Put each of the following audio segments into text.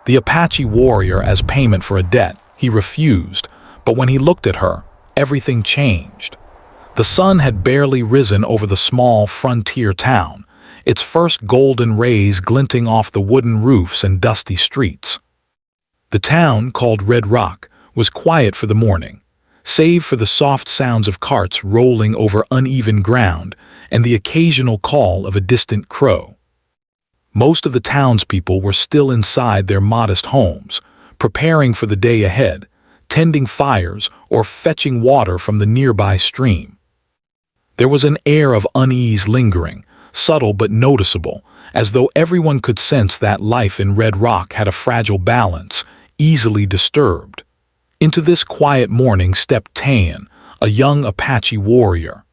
the Apache warrior as payment for a debt. He refused, but when he looked at her, everything changed. The sun had barely risen over the small frontier town, its first golden rays glinting off the wooden roofs and dusty streets. The town, called Red Rock, was quiet for the morning, save for the soft sounds of carts rolling over uneven ground and the occasional call of a distant crow. Most of the townspeople were still inside their modest homes, preparing for the day ahead, tending fires or fetching water from the nearby stream. There was an air of unease lingering, subtle but noticeable, as though everyone could sense that life in Red Rock had a fragile balance, easily disturbed. Into this quiet morning stepped Tan, a young Apache warrior.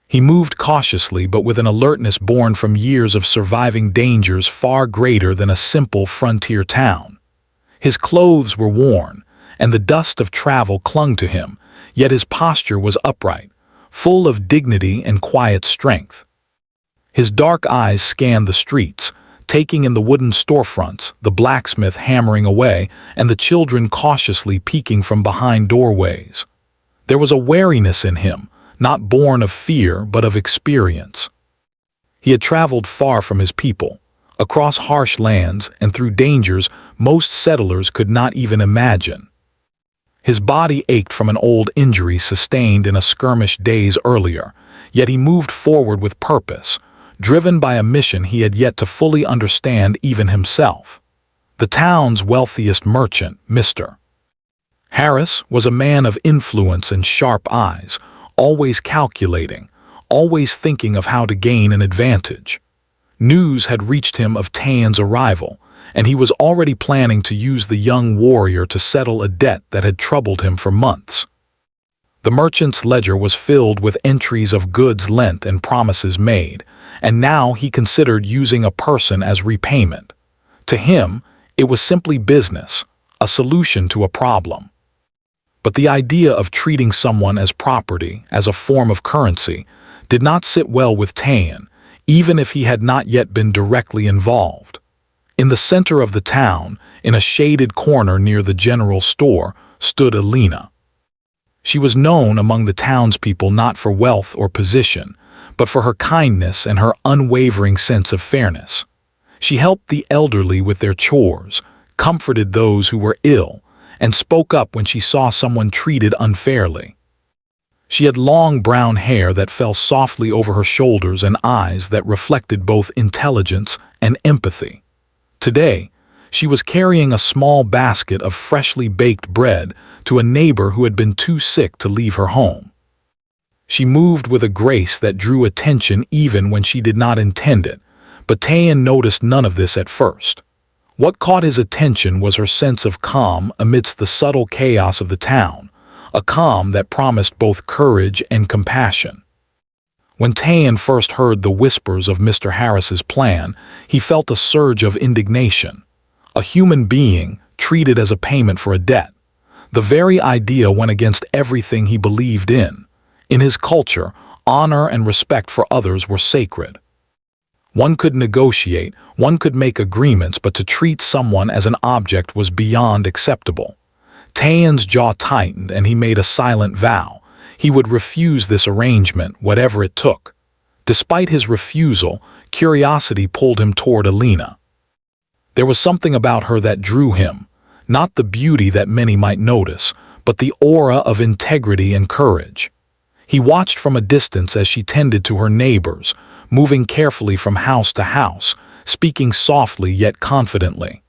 He moved cautiously but with an alertness born from years of surviving dangers far greater than a simple frontier town. His clothes were worn, and the dust of travel clung to him, yet his posture was upright, full of dignity and quiet strength. His dark eyes scanned the streets, taking in the wooden storefronts, the blacksmith hammering away, and the children cautiously peeking from behind doorways. There was a wariness in him, not born of fear but of experience. He had traveled far from his people, across harsh lands and through dangers most settlers could not even imagine. His body ached from an old injury sustained in a skirmish days earlier, yet he moved forward with purpose, driven by a mission he had yet to fully understand even himself. The town's wealthiest merchant, Mr. Harris, was a man of influence and sharp eyes, always calculating, always thinking of how to gain an advantage. News had reached him of Tan's arrival, and he was already planning to use the young warrior to settle a debt that had troubled him for months. The merchant's ledger was filled with entries of goods lent and promises made, and now he considered using a person as repayment. To him, it was simply business, a solution to a problem. But the idea of treating someone as property, as a form of currency, did not sit well with Tan, even if he had not yet been directly involved. In the center of the town, in a shaded corner near the general store, stood Alina. She was known among the townspeople not for wealth or position, but for her kindness and her unwavering sense of fairness. She helped the elderly with their chores, comforted those who were ill, and spoke up when she saw someone treated unfairly. She had long brown hair that fell softly over her shoulders and eyes that reflected both intelligence and empathy. Today, she was carrying a small basket of freshly baked bread to a neighbor who had been too sick to leave her home. She moved with a grace that drew attention even when she did not intend it, but Tan noticed none of this at first. What caught his attention was her sense of calm amidst the subtle chaos of the town, a calm that promised both courage and compassion. When Tan first heard the whispers of Mr. Harris's plan, he felt a surge of indignation. A human being treated as a payment for a debt. The very idea went against everything he believed in. In his culture, honor and respect for others were sacred. One could negotiate, one could make agreements, but to treat someone as an object was beyond acceptable. Tan's jaw tightened and he made a silent vow. He would refuse this arrangement, whatever it took. Despite his refusal, curiosity pulled him toward Alina. There was something about her that drew him, not the beauty that many might notice, but the aura of integrity and courage. He watched from a distance as she tended to her neighbors, moving carefully from house to house, speaking softly yet confidently.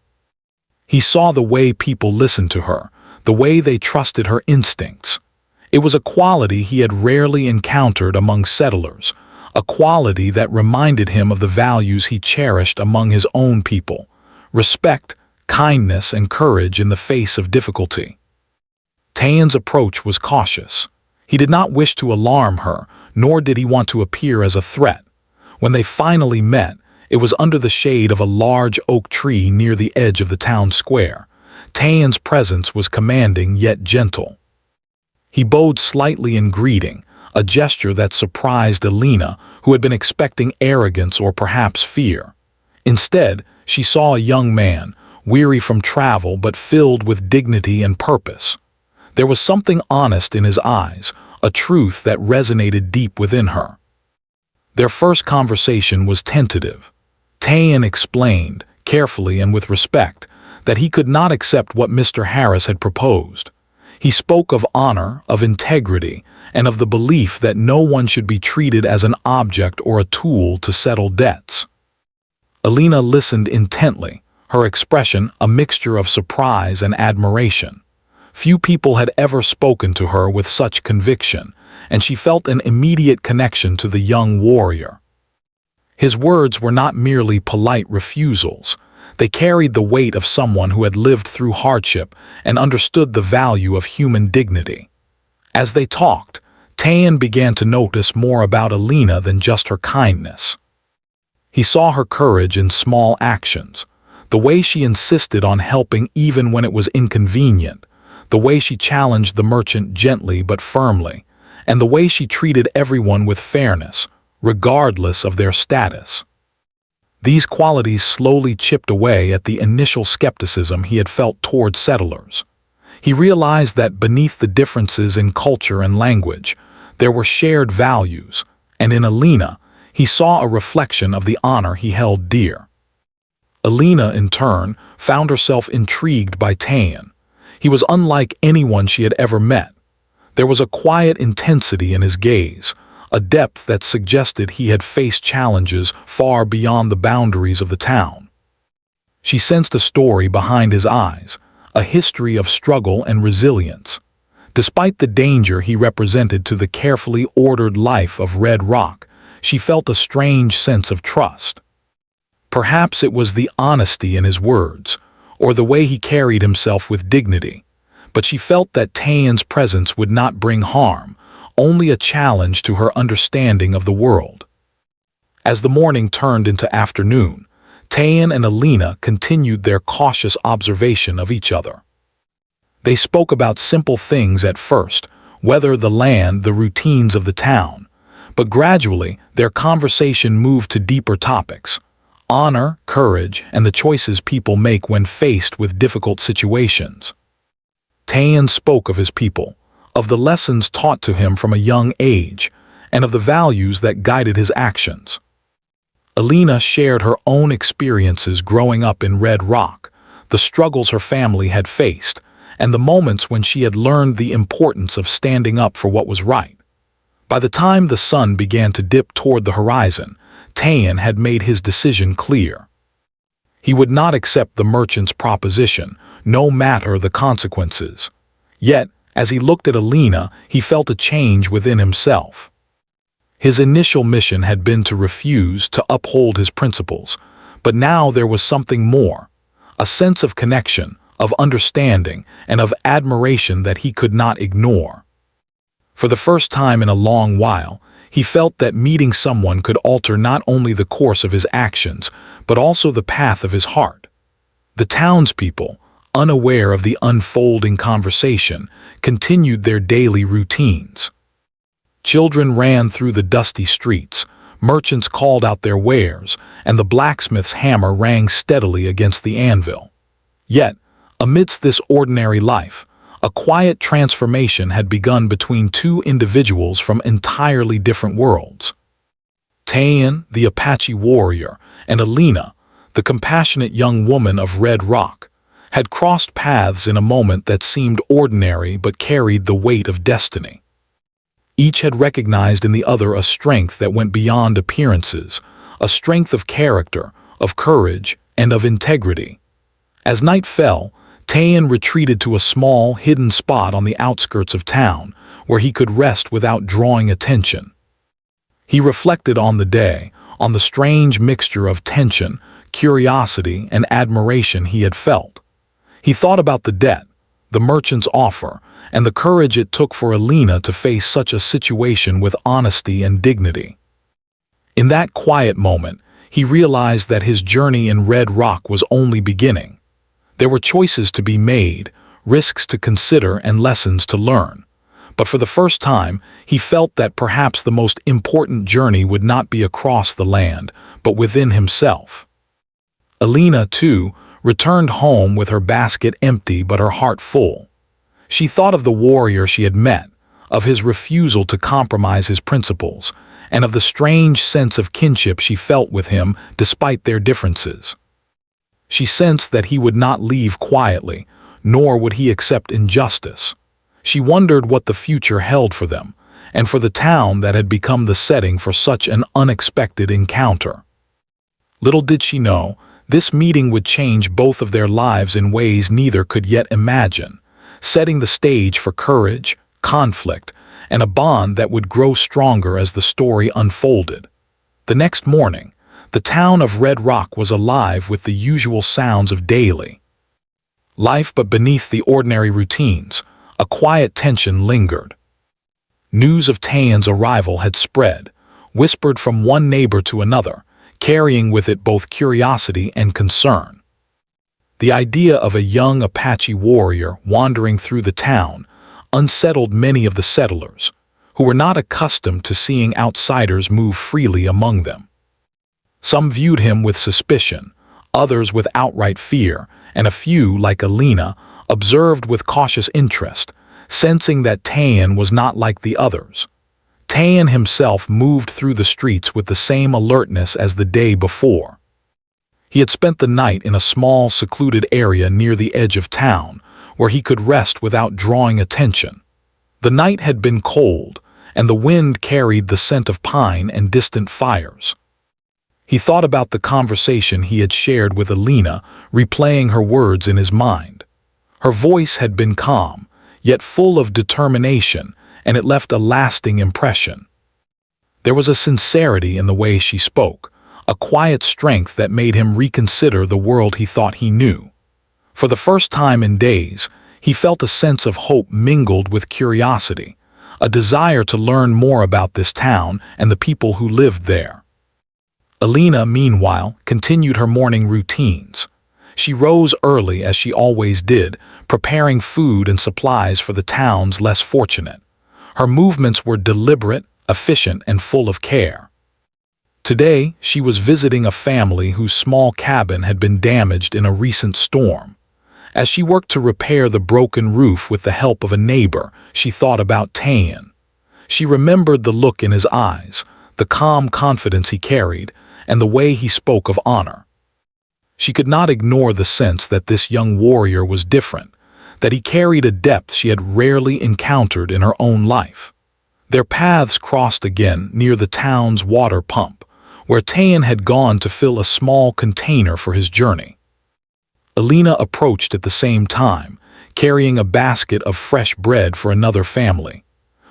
He saw the way people listened to her, the way they trusted her instincts. It was a quality he had rarely encountered among settlers, a quality that reminded him of the values he cherished among his own people: respect, kindness, and courage in the face of difficulty. Tan's approach was cautious. He did not wish to alarm her, nor did he want to appear as a threat. When they finally met, it was under the shade of a large oak tree near the edge of the town square. Tan's presence was commanding yet gentle. He bowed slightly in greeting, a gesture that surprised Alina, who had been expecting arrogance or perhaps fear. Instead, she saw a young man, weary from travel but filled with dignity and purpose. There was something honest in his eyes, a truth that resonated deep within her. Their first conversation was tentative. Tayan explained, carefully and with respect, that he could not accept what Mr. Harris had proposed. He spoke of honor, of integrity, and of the belief that no one should be treated as an object or a tool to settle debts. Alina listened intently, her expression a mixture of surprise and admiration. Few people had ever spoken to her with such conviction, and she felt an immediate connection to the young warrior. His words were not merely polite refusals. They carried the weight of someone who had lived through hardship and understood the value of human dignity. As they talked, Tayan began to notice more about Alina than just her kindness. He saw her courage in small actions, the way she insisted on helping even when it was inconvenient, the way she challenged the merchant gently but firmly, and the way she treated everyone with fairness, regardless of their status. These qualities slowly chipped away at the initial skepticism he had felt toward settlers. He realized that beneath the differences in culture and language, there were shared values, and in Alina, he saw a reflection of the honor he held dear. Alina, in turn, found herself intrigued by Tayan. He was unlike anyone she had ever met. There was a quiet intensity in his gaze, a depth that suggested he had faced challenges far beyond the boundaries of the town. She sensed a story behind his eyes, a history of struggle and resilience. Despite the danger he represented to the carefully ordered life of Red Rock, she felt a strange sense of trust. Perhaps it was the honesty in his words, or the way he carried himself with dignity, but she felt that Tayan's presence would not bring harm, only a challenge to her understanding of the world. As the morning turned into afternoon, Tayan and Alina continued their cautious observation of each other. They spoke about simple things at first, whether the land, the routines of the town, but gradually their conversation moved to deeper topics: honor, courage, and the choices people make when faced with difficult situations. Tayan spoke of his people, of the lessons taught to him from a young age, and of the values that guided his actions. Alina shared her own experiences growing up in Red Rock, the struggles her family had faced, and the moments when she had learned the importance of standing up for what was right. By the time the sun began to dip toward the horizon, Tayan had made his decision clear. He would not accept the merchant's proposition, no matter the consequences. Yet, as he looked at Alina, he felt a change within himself. His initial mission had been to refuse, to uphold his principles, but now there was something more, a sense of connection, of understanding, and of admiration that he could not ignore. For the first time in a long while, he felt that meeting someone could alter not only the course of his actions, but also the path of his heart. The townspeople, unaware of the unfolding conversation, continued their daily routines. Children ran through the dusty streets, merchants called out their wares, and the blacksmith's hammer rang steadily against the anvil. Yet, amidst this ordinary life, a quiet transformation had begun between two individuals from entirely different worlds. Tayan, the Apache warrior, and Alina, the compassionate young woman of Red Rock, had crossed paths in a moment that seemed ordinary but carried the weight of destiny. Each had recognized in the other a strength that went beyond appearances, a strength of character, of courage, and of integrity. As night fell, Tayan retreated to a small, hidden spot on the outskirts of town, where he could rest without drawing attention. He reflected on the day, on the strange mixture of tension, curiosity, and admiration he had felt. He thought about the debt, the merchant's offer, and the courage it took for Alina to face such a situation with honesty and dignity. In that quiet moment, he realized that his journey in Red Rock was only beginning. There were choices to be made, risks to consider, and lessons to learn. But for the first time, he felt that perhaps the most important journey would not be across the land, but within himself. Alina, too, returned home with her basket empty but her heart full. She thought of the warrior she had met, of his refusal to compromise his principles, and of the strange sense of kinship she felt with him despite their differences. She sensed that he would not leave quietly, nor would he accept injustice. She wondered what the future held for them, and for the town that had become the setting for such an unexpected encounter. Little did she know, this meeting would change both of their lives in ways neither could yet imagine, setting the stage for courage, conflict, and a bond that would grow stronger as the story unfolded. The next morning, the town of Red Rock was alive with the usual sounds of daily life, but beneath the ordinary routines, a quiet tension lingered. News of Tayan's arrival had spread, whispered from one neighbor to another, carrying with it both curiosity and concern. The idea of a young Apache warrior wandering through the town unsettled many of the settlers, who were not accustomed to seeing outsiders move freely among them. Some viewed him with suspicion, others with outright fear, and a few, like Alina, observed with cautious interest, sensing that Tayan was not like the others. Tayan himself moved through the streets with the same alertness as the day before. He had spent the night in a small, secluded area near the edge of town, where he could rest without drawing attention. The night had been cold, and the wind carried the scent of pine and distant fires. He thought about the conversation he had shared with Alina, replaying her words in his mind. Her voice had been calm, yet full of determination, and it left a lasting impression. There was a sincerity in the way she spoke, a quiet strength that made him reconsider the world he thought he knew. For the first time in days, he felt a sense of hope mingled with curiosity, a desire to learn more about this town and the people who lived there. Alina, meanwhile, continued her morning routines. She rose early as she always did, preparing food and supplies for the town's less fortunate. Her movements were deliberate, efficient, and full of care. Today, she was visiting a family whose small cabin had been damaged in a recent storm. As she worked to repair the broken roof with the help of a neighbor, she thought about Tayan. She remembered the look in his eyes, the calm confidence he carried, and the way he spoke of honor. She could not ignore the sense that this young warrior was different, that he carried a depth she had rarely encountered in her own life. Their paths crossed again near the town's water pump, where Tayan had gone to fill a small container for his journey. Alina approached at the same time, carrying a basket of fresh bread for another family.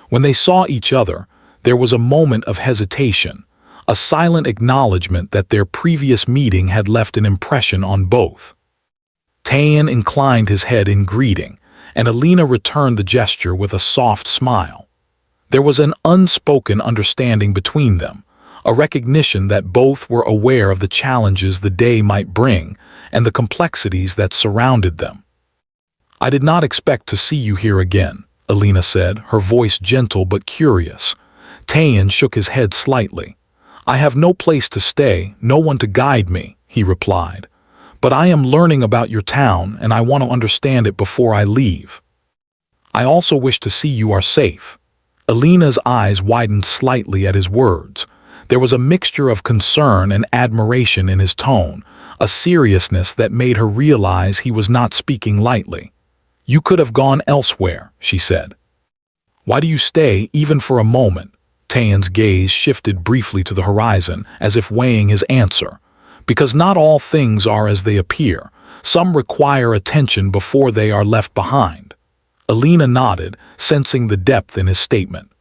When they saw each other, there was a moment of hesitation, a silent acknowledgement that their previous meeting had left an impression on both. Tayan inclined his head in greeting, and Alina returned the gesture with a soft smile. There was an unspoken understanding between them, a recognition that both were aware of the challenges the day might bring and the complexities that surrounded them. "I did not expect to see you here again," Alina said, her voice gentle but curious. Tayan shook his head slightly. "I have no place to stay, no one to guide me," he replied. "But I am learning about your town, and I want to understand it before I leave. I also wish to see you are safe." Alina's eyes widened slightly at his words. There was a mixture of concern and admiration in his tone, a seriousness that made her realize he was not speaking lightly. "You could have gone elsewhere," she said. "Why do you stay, even for a moment?" Tayan's gaze shifted briefly to the horizon, as if weighing his answer. "Because not all things are as they appear. Some require attention before they are left behind." Alina nodded, sensing the depth in his statement.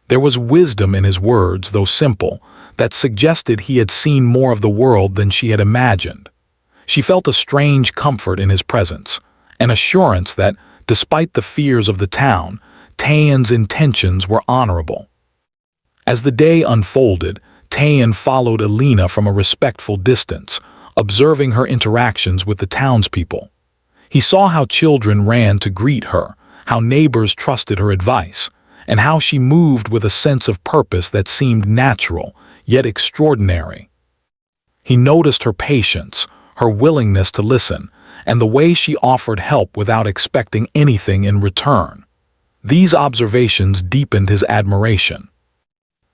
There was wisdom in his words, though simple, that suggested he had seen more of the world than she had imagined. She felt a strange comfort in his presence, an assurance that, despite the fears of the town, Tayan's intentions were honorable. As the day unfolded, Tayan followed Alina from a respectful distance, observing her interactions with the townspeople. He saw how children ran to greet her, how neighbors trusted her advice, and how she moved with a sense of purpose that seemed natural, yet extraordinary. He noticed her patience, her willingness to listen, and the way she offered help without expecting anything in return. These observations deepened his admiration.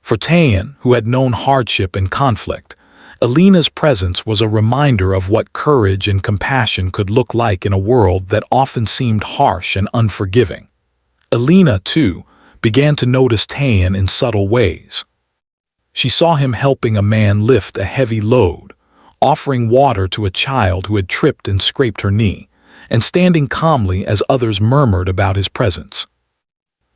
For Tayan, who had known hardship and conflict, Alina's presence was a reminder of what courage and compassion could look like in a world that often seemed harsh and unforgiving. Alina, too, began to notice Tayan in subtle ways. She saw him helping a man lift a heavy load, offering water to a child who had tripped and scraped her knee, and standing calmly as others murmured about his presence.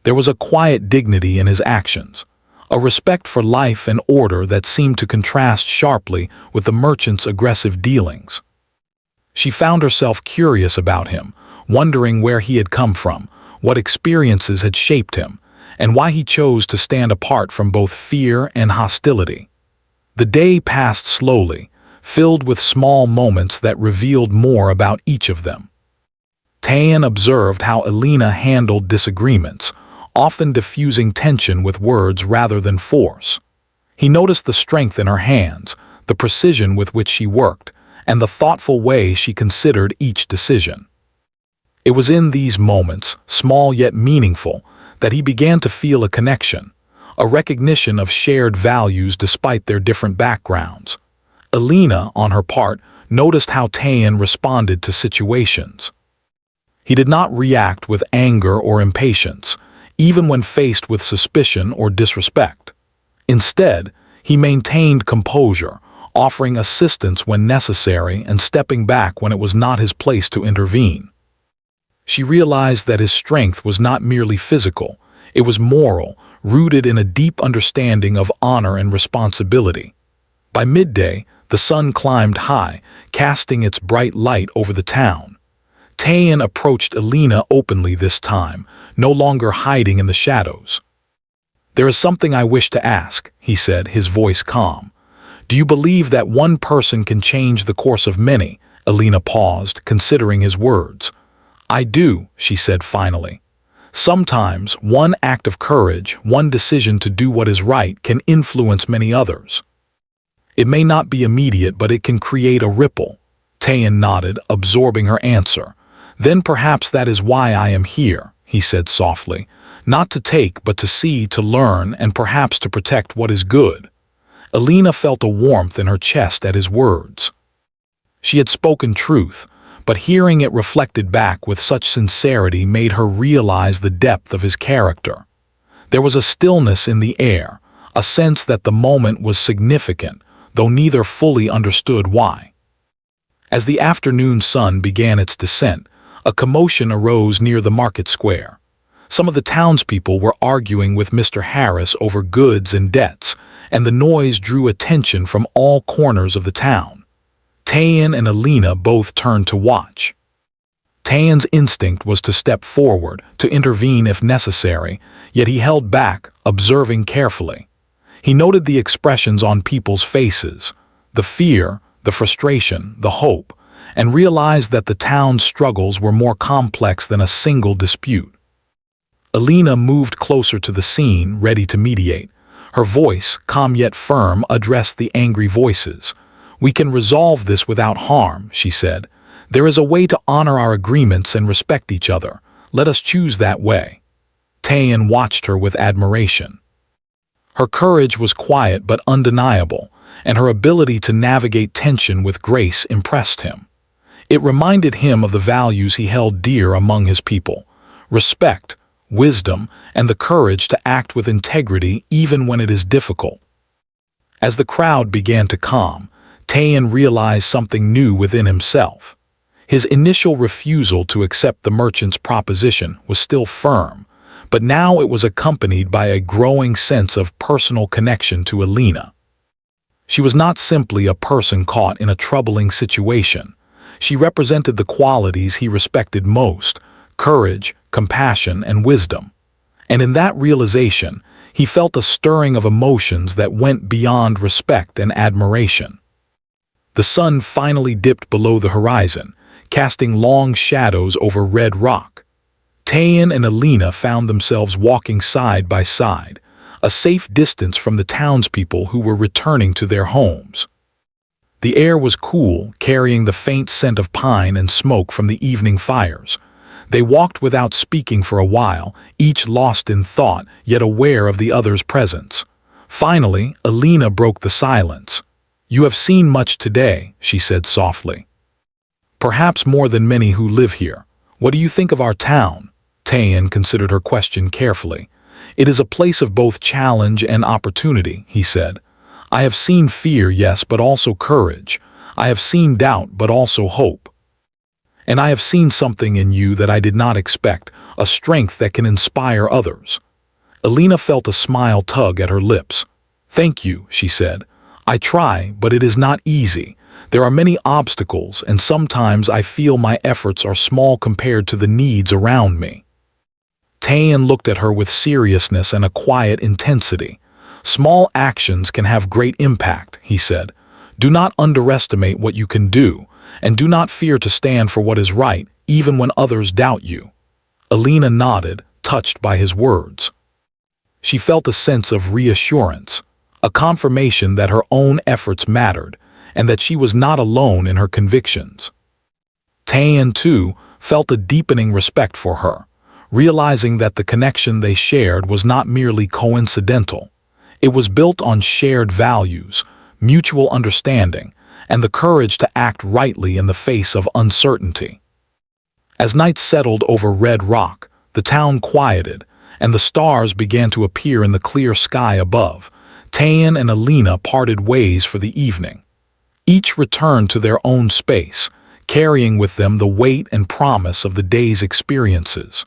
There was a quiet dignity in his actions, a respect for life and order that seemed to contrast sharply with the merchant's aggressive dealings. She found herself curious about him, wondering where he had come from, what experiences had shaped him, and why he chose to stand apart from both fear and hostility. The day passed slowly, filled with small moments that revealed more about each of them. Tayan observed how Alina handled disagreements, often diffusing tension with words rather than force. He noticed the strength in her hands, the precision with which she worked, and the thoughtful way she considered each decision. It was in these moments, small yet meaningful, that he began to feel a connection, a recognition of shared values despite their different backgrounds. Alina, on her part, noticed how Tayan responded to situations. He did not react with anger or impatience, even when faced with suspicion or disrespect. Instead, he maintained composure, offering assistance when necessary and stepping back when it was not his place to intervene. She realized that his strength was not merely physical, it was moral, rooted in a deep understanding of honor and responsibility. By midday, the sun climbed high, casting its bright light over the town. Tayan approached Alina openly this time, no longer hiding in the shadows. "There is something I wish to ask," he said, his voice calm. "Do you believe that one person can change the course of many?" Alina paused, considering his words. "I do," she said finally. "Sometimes one act of courage, one decision to do what is right, can influence many others. It may not be immediate, but it can create a ripple." Tayan nodded, absorbing her answer. "Then perhaps that is why I am here," he said softly. "Not to take, but to see, to learn, and perhaps to protect what is good." Alina felt a warmth in her chest at his words. She had spoken truth, but hearing it reflected back with such sincerity made her realize the depth of his character. There was a stillness in the air, a sense that the moment was significant, though neither fully understood why. As the afternoon sun began its descent, a commotion arose near the market square. Some of the townspeople were arguing with Mr. Harris over goods and debts, and the noise drew attention from all corners of the town. Tayan and Alina both turned to watch. Tayan's instinct was to step forward, to intervene if necessary, yet he held back, observing carefully. He noted the expressions on people's faces, the fear, the frustration, the hope, and realized that the town's struggles were more complex than a single dispute. Alina moved closer to the scene, ready to mediate. Her voice, calm yet firm, addressed the angry voices. "We can resolve this without harm," she said. "There is a way to honor our agreements and respect each other. Let us choose that way." Tayan watched her with admiration. Her courage was quiet but undeniable, and her ability to navigate tension with grace impressed him. It reminded him of the values he held dear among his people: respect, wisdom, and the courage to act with integrity even when it is difficult. As the crowd began to calm, Tayan realized something new within himself. His initial refusal to accept the merchant's proposition was still firm, but now it was accompanied by a growing sense of personal connection to Alina. She was not simply a person caught in a troubling situation. She represented the qualities he respected most: courage, compassion, and wisdom. And in that realization, he felt a stirring of emotions that went beyond respect and admiration. The sun finally dipped below the horizon, casting long shadows over red rock. Tayan and Alina found themselves walking side by side, a safe distance from the townspeople who were returning to their homes. The air was cool, carrying the faint scent of pine and smoke from the evening fires. They walked without speaking for a while, each lost in thought, yet aware of the other's presence. Finally, Alina broke the silence. "You have seen much today," she said softly. "Perhaps more than many who live here. What do you think of our town?" Tayan considered her question carefully. "It is a place of both challenge and opportunity," he said. "I have seen fear, yes, but also courage. I have seen doubt, but also hope. And I have seen something in you that I did not expect, a strength that can inspire others." Alina felt a smile tug at her lips. "Thank you," she said. "I try, but it is not easy. There are many obstacles, and sometimes I feel my efforts are small compared to the needs around me." Tayan looked at her with seriousness and a quiet intensity. "Small actions can have great impact," he said. "Do not underestimate what you can do, and do not fear to stand for what is right, even when others doubt you." Alina nodded, touched by his words. She felt a sense of reassurance, a confirmation that her own efforts mattered, and that she was not alone in her convictions. Tayan, too, felt a deepening respect for her, realizing that the connection they shared was not merely coincidental. It was built on shared values, mutual understanding, and the courage to act rightly in the face of uncertainty. As night settled over Red Rock, the town quieted, and the stars began to appear in the clear sky above. Tayan and Alina parted ways for the evening. Each returned to their own space, carrying with them the weight and promise of the day's experiences.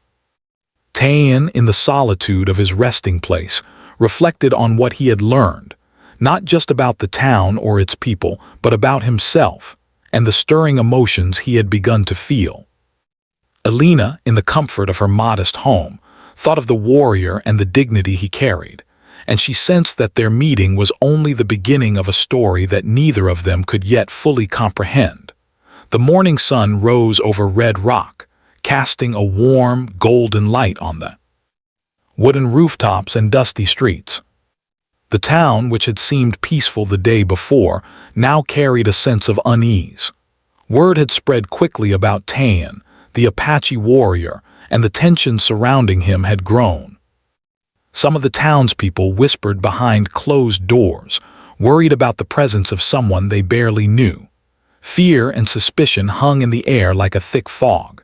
Tayan, in the solitude of his resting place, reflected on what he had learned, not just about the town or its people, but about himself and the stirring emotions he had begun to feel. Alina, in the comfort of her modest home, thought of the warrior and the dignity he carried, and she sensed that their meeting was only the beginning of a story that neither of them could yet fully comprehend. The morning sun rose over Red Rock, casting a warm, golden light on the wooden rooftops and dusty streets. The town, which had seemed peaceful the day before, now carried a sense of unease. Word had spread quickly about Tayan, the Apache warrior, and the tension surrounding him had grown. Some of the townspeople whispered behind closed doors, worried about the presence of someone they barely knew. Fear and suspicion hung in the air like a thick fog.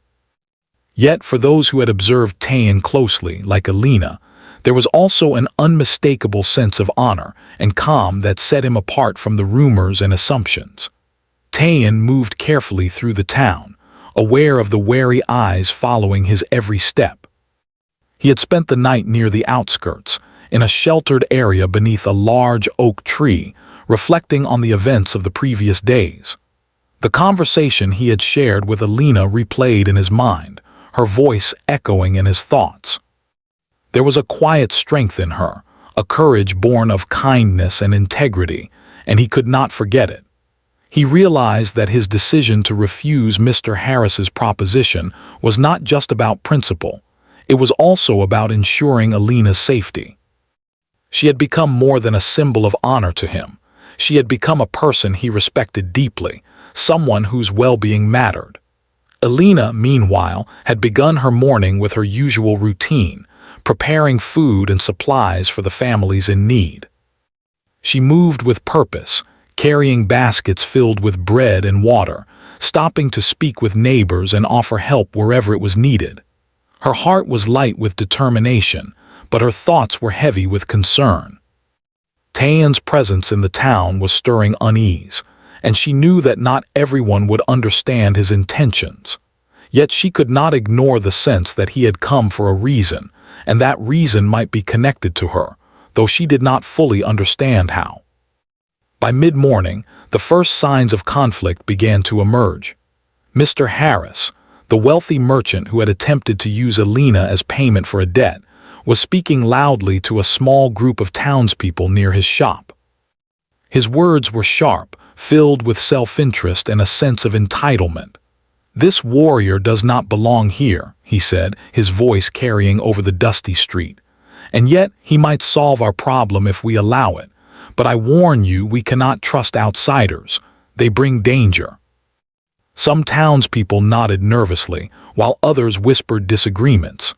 Yet, for those who had observed Tayan closely, like Alina, there was also an unmistakable sense of honor and calm that set him apart from the rumors and assumptions. Tayan moved carefully through the town, aware of the wary eyes following his every step. He had spent the night near the outskirts, in a sheltered area beneath a large oak tree, reflecting on the events of the previous days. The conversation he had shared with Alina replayed in his mind, her voice echoing in his thoughts. There was a quiet strength in her, a courage born of kindness and integrity, and he could not forget it. He realized that his decision to refuse Mr. Harris's proposition was not just about principle. It was also about ensuring Alina's safety. She had become more than a symbol of honor to him. She had become a person he respected deeply, someone whose well-being mattered. Alina, meanwhile, had begun her morning with her usual routine, preparing food and supplies for the families in need. She moved with purpose, carrying baskets filled with bread and water, stopping to speak with neighbors and offer help wherever it was needed. Her heart was light with determination, but her thoughts were heavy with concern. Tayan's presence in the town was stirring unease, and she knew that not everyone would understand his intentions. Yet she could not ignore the sense that he had come for a reason, and that reason might be connected to her, though she did not fully understand how. By mid-morning, the first signs of conflict began to emerge. Mr. Harris, the wealthy merchant who had attempted to use Alina as payment for a debt, was speaking loudly to a small group of townspeople near his shop. His words were sharp, filled with self-interest and a sense of entitlement. "This warrior does not belong here," he said, his voice carrying over the dusty street. "And yet he might solve our problem if we allow it. But I warn you, we cannot trust outsiders. They bring danger. Some townspeople nodded nervously, while others whispered disagreements.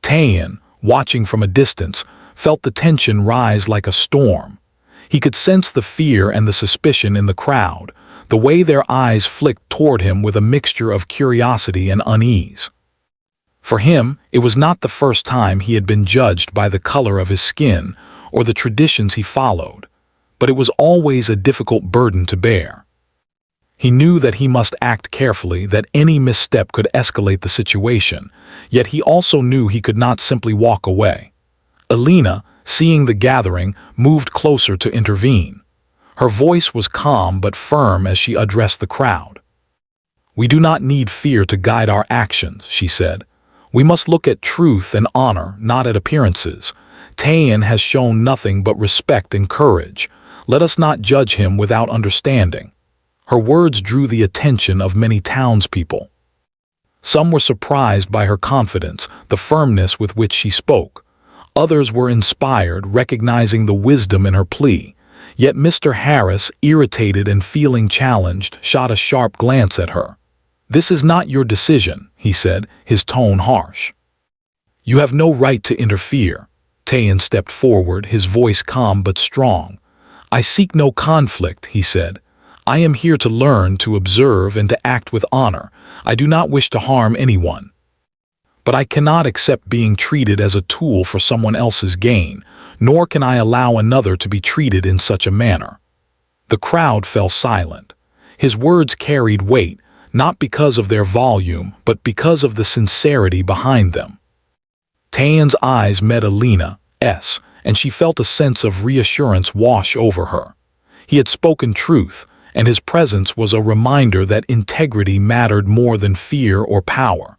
Tayan, watching from a distance, felt the tension rise like a storm. He could sense the fear and the suspicion in the crowd, the way their eyes flicked toward him with a mixture of curiosity and unease. For him, it was not the first time he had been judged by the color of his skin or the traditions he followed, but it was always a difficult burden to bear. He knew that he must act carefully, that any misstep could escalate the situation, yet he also knew he could not simply walk away. Alina, seeing the gathering, moved closer to intervene. Her voice was calm but firm as she addressed the crowd. "We do not need fear to guide our actions," she said. "We must look at truth and honor, not at appearances. Tayan has shown nothing but respect and courage. Let us not judge him without understanding." Her words drew the attention of many townspeople. Some were surprised by her confidence, the firmness with which she spoke. Others were inspired, recognizing the wisdom in her plea. Yet Mr. Harris, irritated and feeling challenged, shot a sharp glance at her. "This is not your decision," he said, his tone harsh. "You have no right to interfere." Tayan stepped forward, his voice calm but strong. "I seek no conflict," he said. "I am here to learn, to observe, and to act with honor. I do not wish to harm anyone. But I cannot accept being treated as a tool for someone else's gain, nor can I allow another to be treated in such a manner." The crowd fell silent. His words carried weight, not because of their volume, but because of the sincerity behind them. Tayan's eyes met Alina's, and she felt a sense of reassurance wash over her. He had spoken truth, and his presence was a reminder that integrity mattered more than fear or power.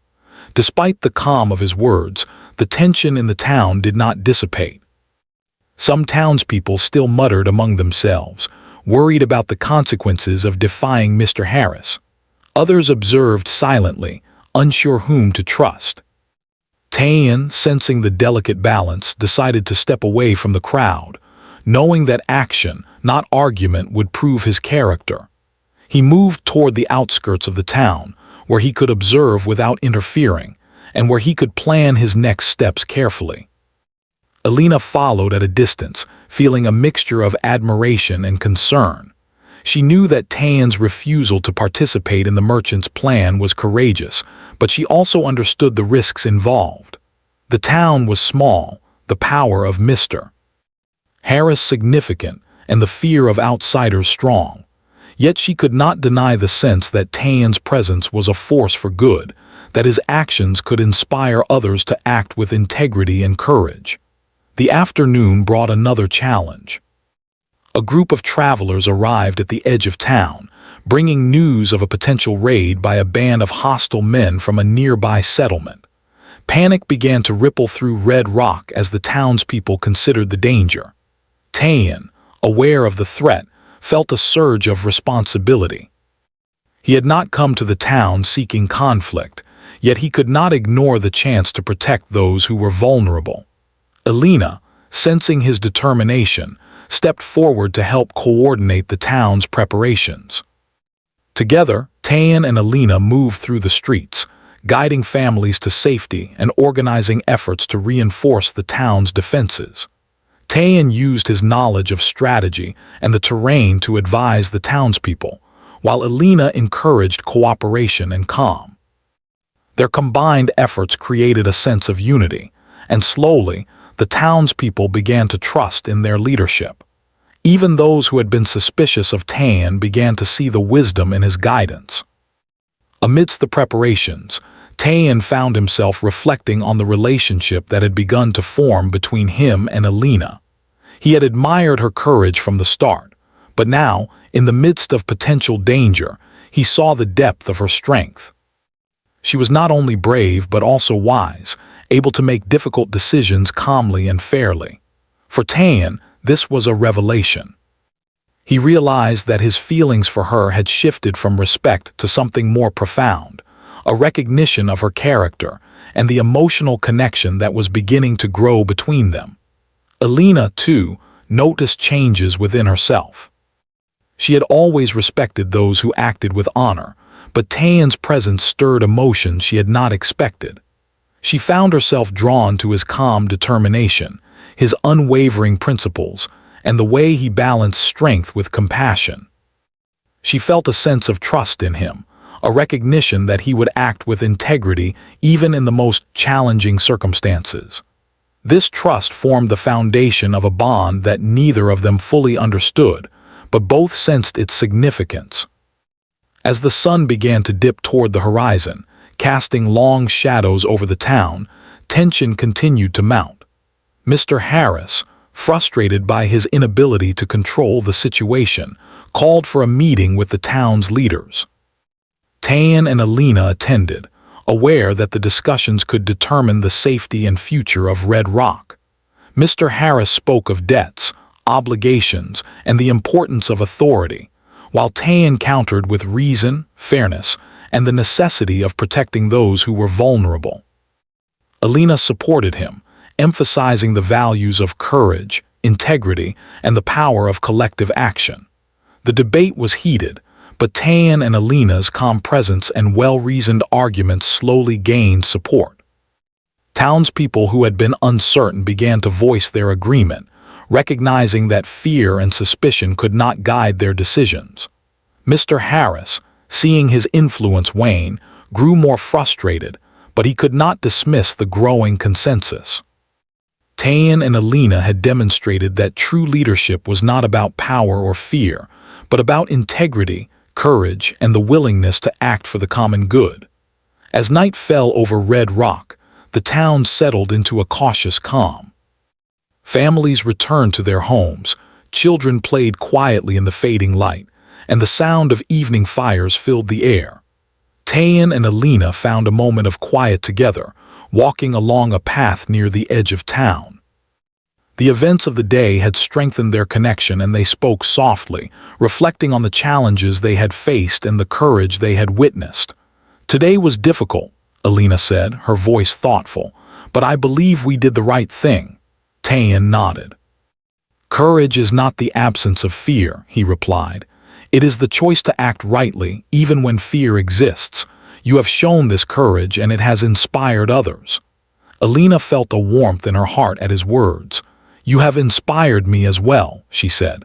Despite the calm of his words, the tension in the town did not dissipate. Some townspeople still muttered among themselves, worried about the consequences of defying Mr. Harris. Others observed silently, unsure whom to trust. Tayan, sensing the delicate balance, decided to step away from the crowd, knowing that action, not argument, would prove his character. He moved toward the outskirts of the town, where he could observe without interfering, and where he could plan his next steps carefully. Alina followed at a distance, feeling a mixture of admiration and concern. She knew that Tayan's refusal to participate in the merchant's plan was courageous, but she also understood the risks involved. The town was small, the power of Mr. Harris significant, and the fear of outsiders strong. Yet she could not deny the sense that Tayan's presence was a force for good, that his actions could inspire others to act with integrity and courage. The afternoon brought another challenge. A group of travelers arrived at the edge of town, bringing news of a potential raid by a band of hostile men from a nearby settlement. Panic began to ripple through Red Rock as the townspeople considered the danger. Tayan, aware of the threat, felt a surge of responsibility. He had not come to the town seeking conflict, yet he could not ignore the chance to protect those who were vulnerable. Alina, sensing his determination, stepped forward to help coordinate the town's preparations. Together, Tayan and Alina moved through the streets, guiding families to safety and organizing efforts to reinforce the town's defenses. Tayan used his knowledge of strategy and the terrain to advise the townspeople, while Alina encouraged cooperation and calm. Their combined efforts created a sense of unity, and slowly, the townspeople began to trust in their leadership. Even those who had been suspicious of Tayan began to see the wisdom in his guidance. Amidst the preparations, Tayan found himself reflecting on the relationship that had begun to form between him and Alina. He had admired her courage from the start, but now, in the midst of potential danger, he saw the depth of her strength. She was not only brave but also wise, able to make difficult decisions calmly and fairly. For Tayan, this was a revelation. He realized that his feelings for her had shifted from respect to something more profound, a recognition of her character and the emotional connection that was beginning to grow between them. Alina, too, noticed changes within herself. She had always respected those who acted with honor, but Tayan's presence stirred emotions she had not expected. She found herself drawn to his calm determination, his unwavering principles, and the way he balanced strength with compassion. She felt a sense of trust in him, a recognition that he would act with integrity even in the most challenging circumstances. This trust formed the foundation of a bond that neither of them fully understood, but both sensed its significance. As the sun began to dip toward the horizon, casting long shadows over the town, tension continued to mount. Mr. Harris, frustrated by his inability to control the situation, called for a meeting with the town's leaders. Tayan and Alina attended, aware that the discussions could determine the safety and future of Red Rock. Mr. Harris spoke of debts, obligations, and the importance of authority, while Tayan countered with reason, fairness, and the necessity of protecting those who were vulnerable. Alina supported him, emphasizing the values of courage, integrity, and the power of collective action. The debate was heated, but Tayan and Alina's calm presence and well-reasoned arguments slowly gained support. Townspeople who had been uncertain began to voice their agreement, recognizing that fear and suspicion could not guide their decisions. Mr. Harris, seeing his influence wane, grew more frustrated, but he could not dismiss the growing consensus. Tayan and Alina had demonstrated that true leadership was not about power or fear, but about integrity, courage, and the willingness to act for the common good. As night fell over Red Rock, the town settled into a cautious calm. Families returned to their homes, children played quietly in the fading light, and the sound of evening fires filled the air. Tayan and Alina found a moment of quiet together, walking along a path near the edge of town. The events of the day had strengthened their connection, and they spoke softly, reflecting on the challenges they had faced and the courage they had witnessed. "Today was difficult," Alina said, her voice thoughtful, "but I believe we did the right thing." Tayan nodded. "Courage is not the absence of fear," he replied. "It is the choice to act rightly, even when fear exists. You have shown this courage, and it has inspired others." Alina felt a warmth in her heart at his words. "You have inspired me as well," she said.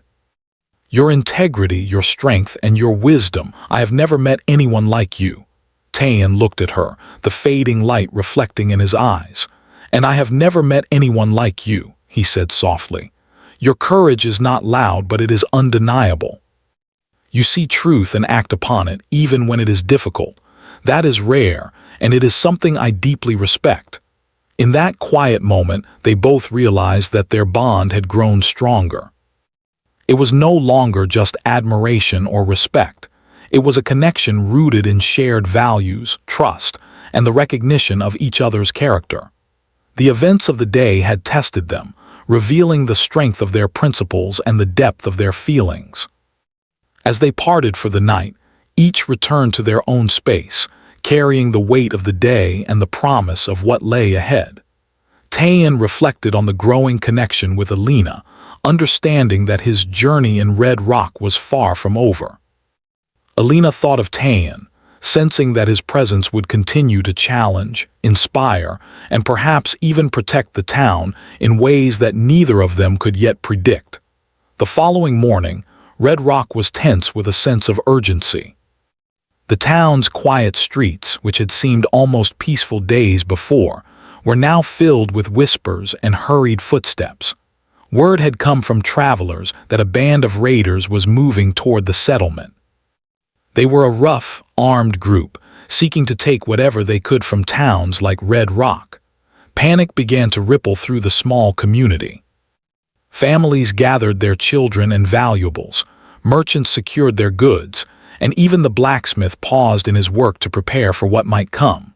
"Your integrity, your strength, and your wisdom, I have never met anyone like you." Tayan looked at her, the fading light reflecting in his eyes. "And I have never met anyone like you," he said softly. "Your courage is not loud, but it is undeniable. You see truth and act upon it, even when it is difficult. That is rare, and it is something I deeply respect." In that quiet moment, they both realized that their bond had grown stronger. It was no longer just admiration or respect. It was a connection rooted in shared values, trust, and the recognition of each other's character. The events of the day had tested them, revealing the strength of their principles and the depth of their feelings. As they parted for the night, each returned to their own space, carrying the weight of the day and the promise of what lay ahead. Tayan reflected on the growing connection with Alina, understanding that his journey in Red Rock was far from over. Alina thought of Tayan, sensing that his presence would continue to challenge, inspire, and perhaps even protect the town in ways that neither of them could yet predict. The following morning, Red Rock was tense with a sense of urgency. The town's quiet streets, which had seemed almost peaceful days before, were now filled with whispers and hurried footsteps. Word had come from travelers that a band of raiders was moving toward the settlement. They were a rough, armed group, seeking to take whatever they could from towns like Red Rock. Panic began to ripple through the small community. Families gathered their children and valuables, merchants secured their goods, and even the blacksmith paused in his work to prepare for what might come.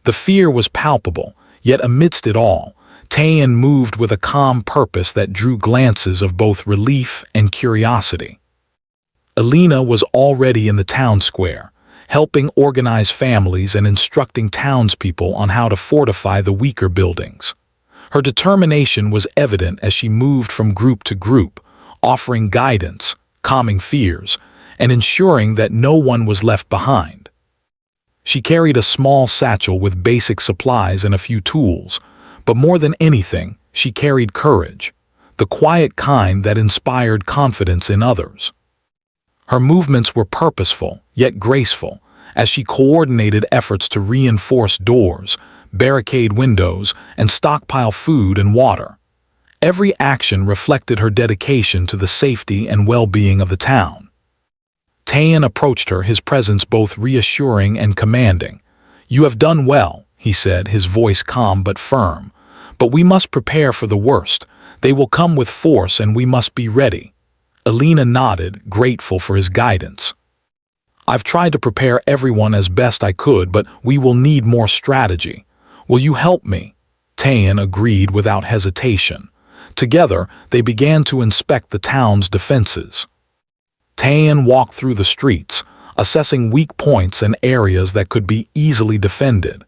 The fear was palpable, yet amidst it all, Tayan moved with a calm purpose that drew glances of both relief and curiosity. Alina was already in the town square, helping organize families and instructing townspeople on how to fortify the weaker buildings. Her determination was evident as she moved from group to group, offering guidance, calming fears, and ensuring that no one was left behind. She carried a small satchel with basic supplies and a few tools, but more than anything, she carried courage, the quiet kind that inspired confidence in others. Her movements were purposeful, yet graceful, as she coordinated efforts to reinforce doors, barricade windows, and stockpile food and water. Every action reflected her dedication to the safety and well-being of the town. Tayan approached her, his presence both reassuring and commanding. "You have done well," he said, his voice calm but firm. "But we must prepare for the worst. They will come with force and we must be ready." Alina nodded, grateful for his guidance. "I've tried to prepare everyone as best I could, but we will need more strategy. Will you help me?" Tayan agreed without hesitation. Together, they began to inspect the town's defenses. Tayan walked through the streets, assessing weak points and areas that could be easily defended.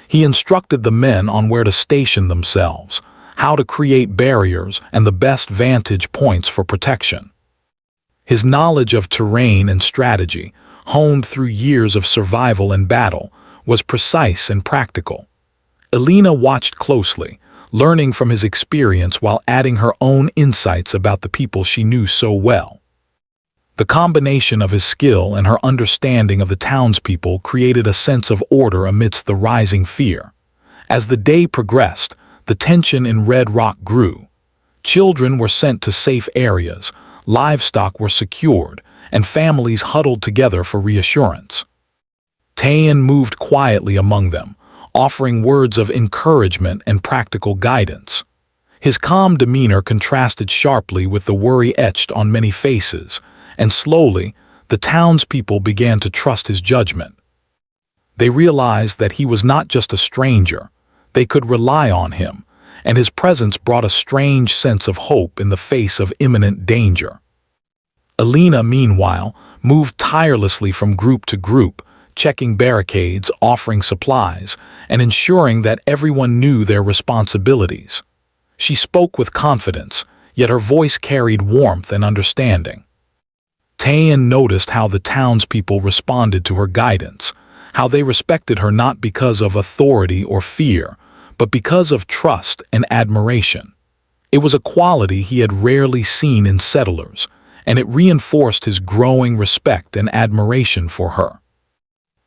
He instructed the men on where to station themselves, how to create barriers, and the best vantage points for protection. His knowledge of terrain and strategy, honed through years of survival and battle, was precise and practical. Alina watched closely, learning from his experience while adding her own insights about the people she knew so well. The combination of his skill and her understanding of the townspeople created a sense of order amidst the rising fear. As the day progressed, the tension in Red Rock grew. Children were sent to safe areas, livestock were secured, and families huddled together for reassurance. Tayan moved quietly among them, offering words of encouragement and practical guidance. His calm demeanor contrasted sharply with the worry etched on many faces, and slowly, the townspeople began to trust his judgment. They realized that he was not just a stranger. They could rely on him, and his presence brought a strange sense of hope in the face of imminent danger. Alina, meanwhile, moved tirelessly from group to group, checking barricades, offering supplies, and ensuring that everyone knew their responsibilities. She spoke with confidence, yet her voice carried warmth and understanding. Tayan noticed how the townspeople responded to her guidance, how they respected her not because of authority or fear, but because of trust and admiration. It was a quality he had rarely seen in settlers, and it reinforced his growing respect and admiration for her.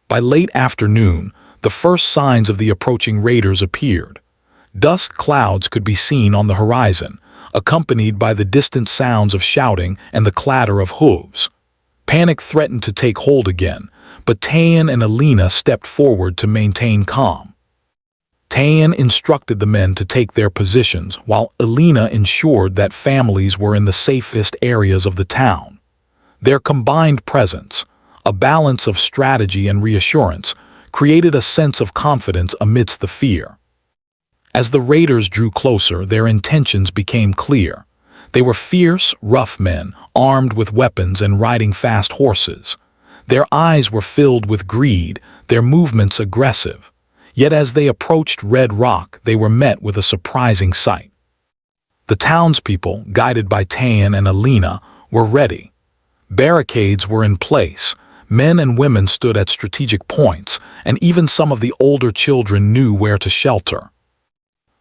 By late afternoon, the first signs of the approaching raiders appeared. Dust clouds could be seen on the horizon, accompanied by the distant sounds of shouting and the clatter of hooves. Panic threatened to take hold again, but Tayan and Alina stepped forward to maintain calm. Tayan instructed the men to take their positions, while Alina ensured that families were in the safest areas of the town. Their combined presence, a balance of strategy and reassurance, created a sense of confidence amidst the fear. As the raiders drew closer, their intentions became clear. They were fierce, rough men, armed with weapons and riding fast horses. Their eyes were filled with greed, their movements aggressive. Yet as they approached Red Rock, they were met with a surprising sight. The townspeople, guided by Tayan and Alina, were ready. Barricades were in place. Men and women stood at strategic points, and even some of the older children knew where to shelter.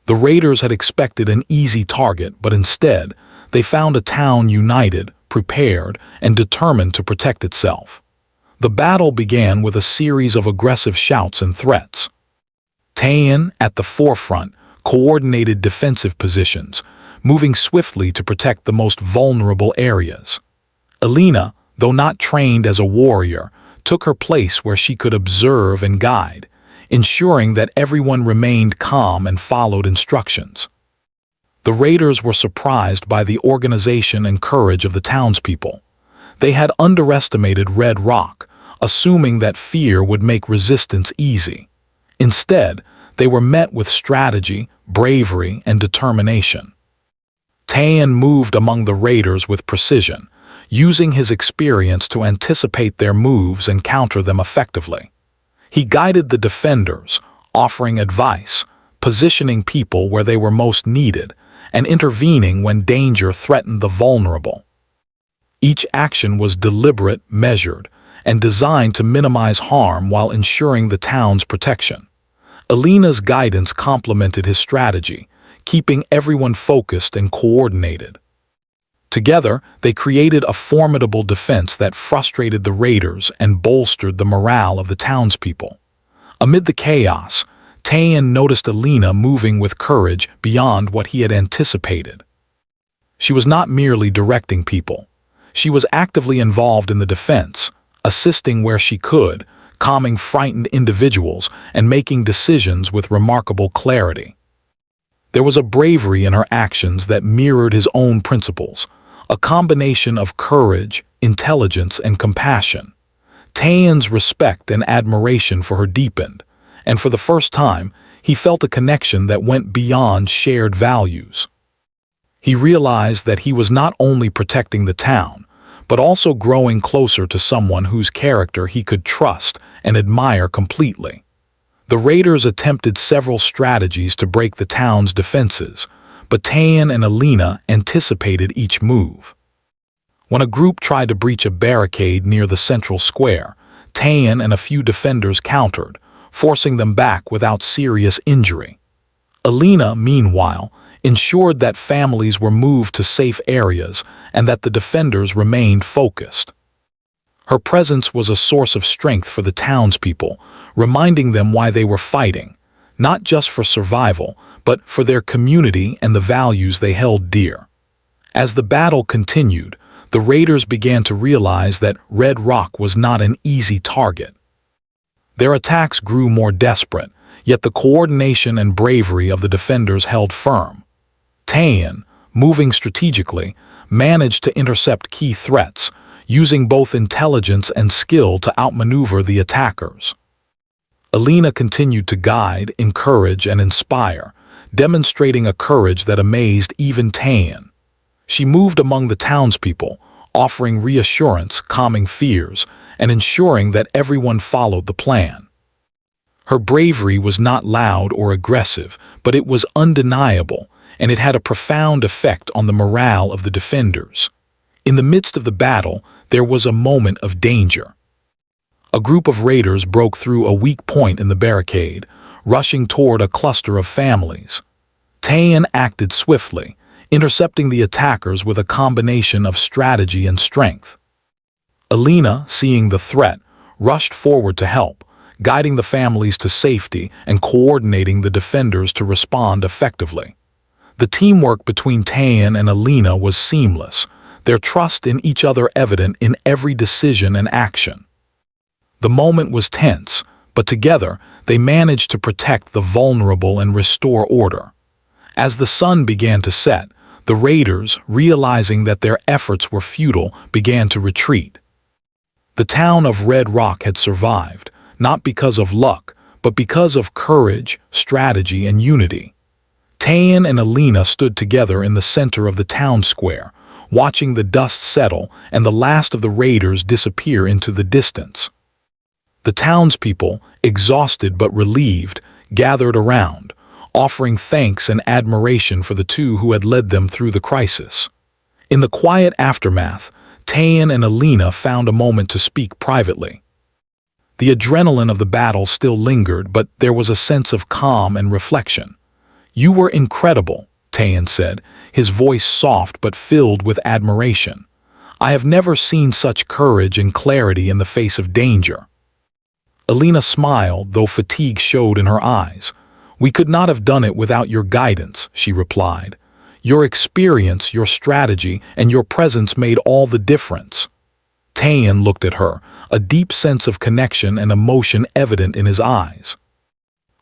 The raiders had expected an easy target, but instead, they found a town united, prepared, and determined to protect itself. The battle began with a series of aggressive shouts and threats. Tayan, at the forefront, coordinated defensive positions, moving swiftly to protect the most vulnerable areas. Alina, though not trained as a warrior, took her place where she could observe and guide, ensuring that everyone remained calm and followed instructions. The raiders were surprised by the organization and courage of the townspeople. They had underestimated Red Rock, assuming that fear would make resistance easy. Instead, they were met with strategy, bravery, and determination. Tayan moved among the raiders with precision, using his experience to anticipate their moves and counter them effectively. He guided the defenders, offering advice, positioning people where they were most needed, and intervening when danger threatened the vulnerable. Each action was deliberate, measured, and designed to minimize harm while ensuring the town's protection. Alina's guidance complemented his strategy, keeping everyone focused and coordinated. Together, they created a formidable defense that frustrated the raiders and bolstered the morale of the townspeople. Amid the chaos, Tayan noticed Alina moving with courage beyond what he had anticipated. She was not merely directing people. She was actively involved in the defense, assisting where she could, calming frightened individuals and making decisions with remarkable clarity. There was a bravery in her actions that mirrored his own principles, a combination of courage, intelligence, and compassion. Tayan's respect and admiration for her deepened, and for the first time, he felt a connection that went beyond shared values. He realized that he was not only protecting the town, but also growing closer to someone whose character he could trust and admire completely. The raiders attempted several strategies to break the town's defenses, but Tayan and Alina anticipated each move. When a group tried to breach a barricade near the central square, Tayan and a few defenders countered, forcing them back without serious injury. Alina, meanwhile, ensured that families were moved to safe areas and that the defenders remained focused. Her presence was a source of strength for the townspeople, reminding them why they were fighting, not just for survival, but for their community and the values they held dear. As the battle continued, the raiders began to realize that Red Rock was not an easy target. Their attacks grew more desperate, yet the coordination and bravery of the defenders held firm. Tayan, moving strategically, managed to intercept key threats, using both intelligence and skill to outmaneuver the attackers. Alina continued to guide, encourage, and inspire, demonstrating a courage that amazed even Tayan. She moved among the townspeople, offering reassurance, calming fears, and ensuring that everyone followed the plan. Her bravery was not loud or aggressive, but it was undeniable, and it had a profound effect on the morale of the defenders. In the midst of the battle, there was a moment of danger. A group of raiders broke through a weak point in the barricade, rushing toward a cluster of families. Tayan acted swiftly, intercepting the attackers with a combination of strategy and strength. Alina, seeing the threat, rushed forward to help, guiding the families to safety and coordinating the defenders to respond effectively. The teamwork between Tayan and Alina was seamless, their trust in each other evident in every decision and action. The moment was tense, but together they managed to protect the vulnerable and restore order. As the sun began to set, the raiders, realizing that their efforts were futile, began to retreat. The town of Red Rock had survived, not because of luck, but because of courage, strategy, and unity. Tayan and Alina stood together in the center of the town square, watching the dust settle and the last of the raiders disappear into the distance. The townspeople, exhausted but relieved, gathered around, offering thanks and admiration for the two who had led them through the crisis. In the quiet aftermath, Tayan and Alina found a moment to speak privately. The adrenaline of the battle still lingered, but there was a sense of calm and reflection. "You were incredible," Tayan said, his voice soft but filled with admiration. "I have never seen such courage and clarity in the face of danger." Alina smiled, though fatigue showed in her eyes. "We could not have done it without your guidance," she replied. "Your experience, your strategy, and your presence made all the difference." Tayan looked at her, a deep sense of connection and emotion evident in his eyes.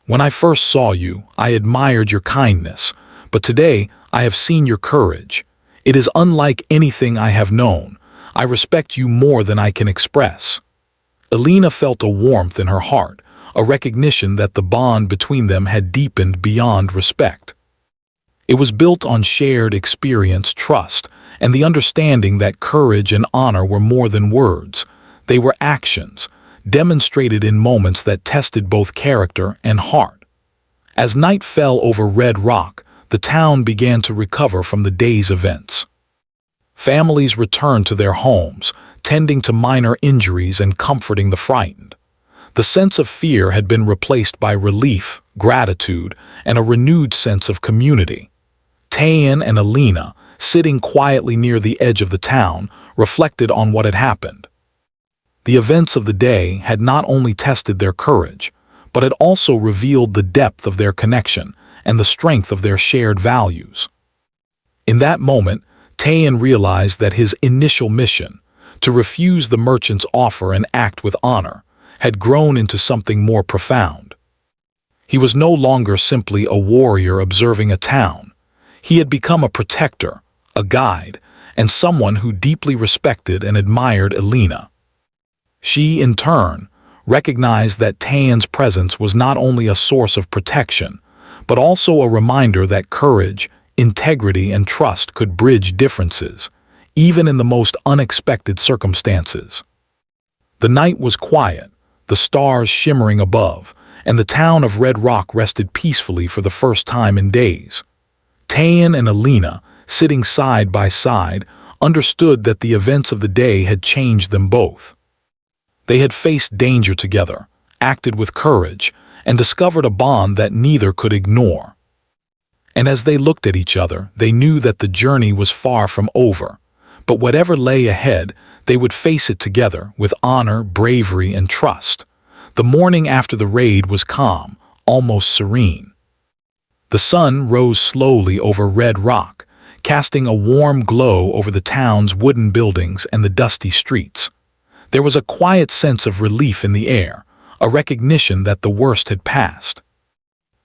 "When I first saw you, I admired your kindness, but today I have seen your courage. It is unlike anything I have known. I respect you more than I can express." Alina felt a warmth in her heart, a recognition that the bond between them had deepened beyond respect. It was built on shared experience, trust, and the understanding that courage and honor were more than words. They were actions, demonstrated in moments that tested both character and heart. As night fell over Red Rock, the town began to recover from the day's events. Families returned to their homes, tending to minor injuries and comforting the frightened. The sense of fear had been replaced by relief, gratitude, and a renewed sense of community. Tayan and Alina, sitting quietly near the edge of the town, reflected on what had happened. The events of the day had not only tested their courage, but had also revealed the depth of their connection and the strength of their shared values. In that moment, Tayan realized that his initial mission, to refuse the merchant's offer and act with honor, had grown into something more profound. He was no longer simply a warrior observing a town. He had become a protector, a guide, and someone who deeply respected and admired Alina. She, in turn, recognized that Tayan's presence was not only a source of protection, but also a reminder that courage, integrity, and trust could bridge differences, even in the most unexpected circumstances. The night was quiet, the stars shimmering above, and the town of Red Rock rested peacefully for the first time in days. Tayan and Alina, sitting side by side, understood that the events of the day had changed them both. They had faced danger together, acted with courage, and discovered a bond that neither could ignore. And as they looked at each other, they knew that the journey was far from over, but whatever lay ahead, they would face it together with honor, bravery, and trust. The morning after the raid was calm, almost serene. The sun rose slowly over Red Rock, casting a warm glow over the town's wooden buildings and the dusty streets. There was a quiet sense of relief in the air, a recognition that the worst had passed.